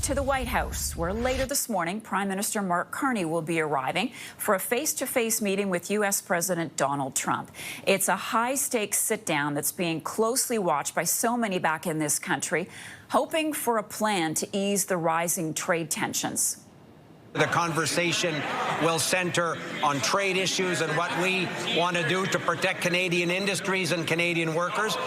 to the White House, where later this morning, Prime Minister Carney will be arriving for a face-to-face meeting with U.S. President Donald Trump. It's a high-stakes sit-down that's being closely watched by so many back in this country, hoping for a plan to ease the rising trade tensions. The conversation will center on trade issues and what we want to do to protect Canadian industries and Canadian workers.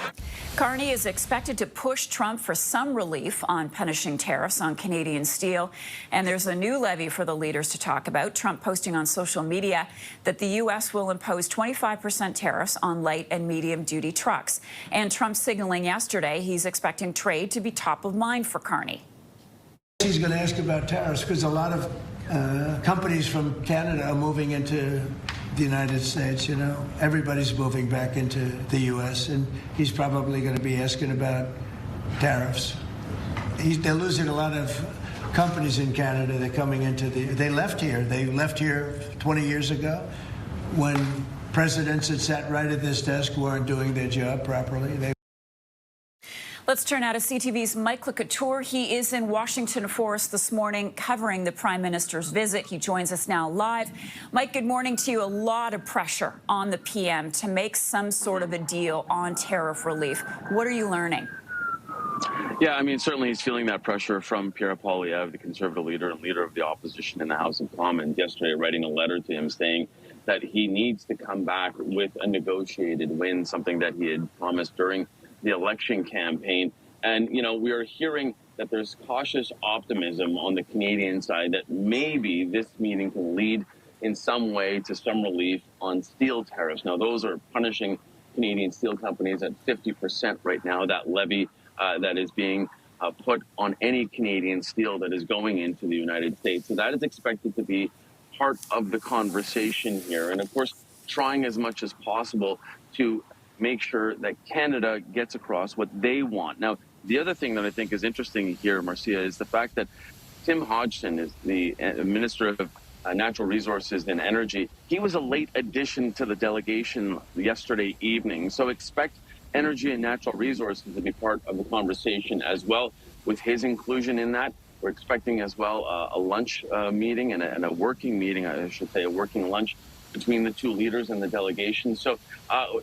Carney is expected to push Trump for some relief on punishing tariffs on Canadian steel. And there's a new levy for the leaders to talk about. Trump posting on social media that the U.S. will impose 25% tariffs on light and medium-duty trucks. And Trump signaling yesterday he's expecting trade to be top of mind for Carney. He's going to ask about tariffs because a lot of companies from Canada are moving into the United States. You know, everybody's moving back into the U.S., and he's probably going to be asking about tariffs. They're losing a lot of companies in Canada. They're coming into they left here. They left here 20 years ago when presidents that sat right at this desk weren't doing their job properly. Let's turn now to CTV's Mike Couteur. He is in Washington for us this morning covering the Prime Minister's visit. He joins us now live. Mike, good morning to you. A lot of pressure on the PM to make some sort of a deal on tariff relief. What are you learning? Yeah, I mean, certainly he's feeling that pressure from Pierre Poilievre, the Conservative leader and leader of the opposition in the House of Commons, yesterday writing a letter to him saying that he needs to come back with a negotiated win, something that he had promised during the election campaign. And, you know, we are hearing that there's cautious optimism on the Canadian side that maybe this meeting can lead in some way to some relief on steel tariffs. Now, those are punishing Canadian steel companies at 50% right now, that levy that is being put on any Canadian steel that is going into the United States. So that is expected to be part of the conversation here. And of course, trying as much as possible to make sure that Canada gets across what they want. Now, the other thing that I think is interesting here, Marcia, is the fact that Tim Hodgson is the Minister of Natural Resources and Energy. He was a late addition to the delegation yesterday evening. So expect energy and natural resources to be part of the conversation as well. With his inclusion in that, we're expecting as well a lunch meeting and a working meeting, I should say, a working lunch between the two leaders and the delegation. So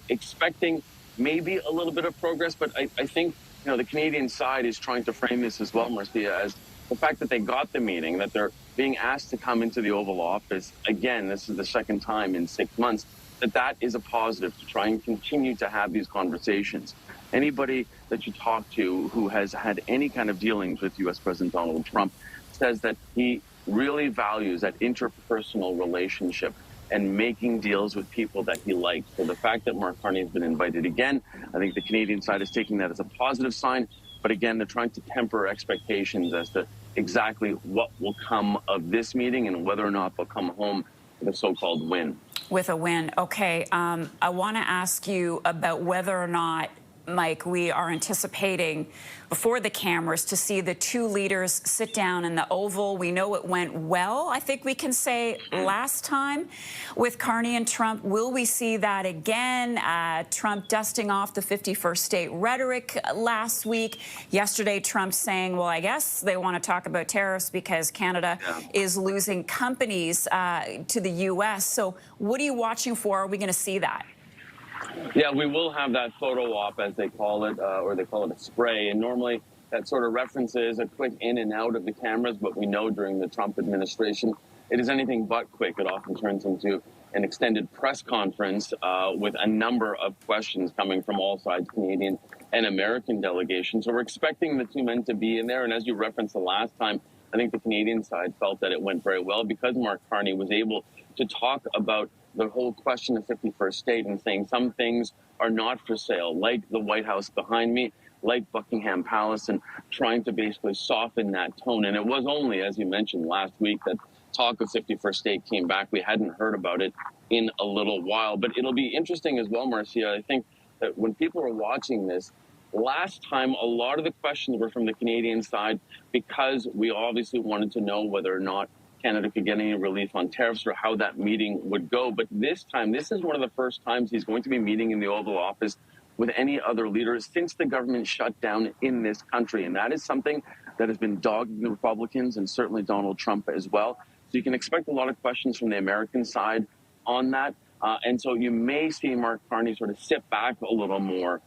expecting maybe a little bit of progress, but I think, you know, the Canadian side is trying to frame this as well, Marcia, as the fact that they got the meeting, that they're being asked to come into the Oval Office. Again, this is the second time in 6 months, that is a positive to try and continue to have these conversations. Anybody that you talk to who has had any kind of dealings with U.S. President Donald Trump says that he really values that interpersonal relationship and making deals with people that he likes. So the fact that Carney has been invited again, I think the Canadian side is taking that as a positive sign. But again, they're trying to temper expectations as to exactly what will come of this meeting and whether or not they'll come home with a so-called win. With a win. Okay. I want to ask you about whether or not, Mike, we are anticipating before the cameras to see the two leaders sit down in the Oval. We know it went well, I think we can say, last time with Carney and Trump. Will we see that again? Trump dusting off the 51st state rhetoric last week. Yesterday, Trump saying, well, I guess they want to talk about tariffs because Canada is losing companies to the U.S. So what are you watching for? Are we going to see that? Yeah, we will have that photo op, as they call it, or they call it a spray. And normally that sort of references a quick in and out of the cameras, but we know during the Trump administration, it is anything but quick. It often turns into an extended press conference with a number of questions coming from all sides, Canadian and American delegations. So we're expecting the two men to be in there. And as you referenced the last time, I think the Canadian side felt that it went very well because Carney was able to talk about the whole question of 51st state and saying some things are not for sale, like the White House behind me, like Buckingham Palace, and trying to basically soften that tone. And it was only, as you mentioned last week, that talk of 51st state came back. We hadn't heard about it in a little while. But it'll be interesting as well, Marcia. I think that when people are watching this, last time, a lot of the questions were from the Canadian side because we obviously wanted to know whether or not Canada could get any relief on tariffs or how that meeting would go. But this time, this is one of the first times he's going to be meeting in the Oval Office with any other leaders since the government shut down in this country. And that is something that has been dogging the Republicans and certainly Donald Trump as well. So you can expect a lot of questions from the American side on that. And so you may see Mark Carney sort of sit back a little more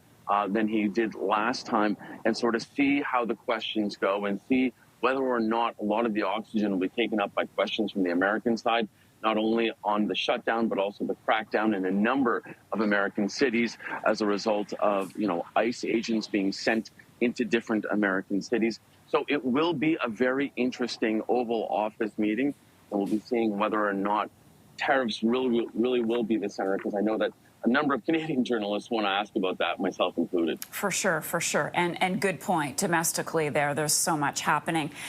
than he did last time and sort of see how the questions go and see whether or not a lot of the oxygen will be taken up by questions from the American side, not only on the shutdown, but also the crackdown in a number of American cities as a result of, ICE agents being sent into different American cities. So it will be a very interesting Oval Office meeting, and we'll be seeing whether or not tariffs really will be the center, because I know that a number of Canadian journalists want to ask about that, myself included. For sure, for sure. And good point. Domestically there's so much happening.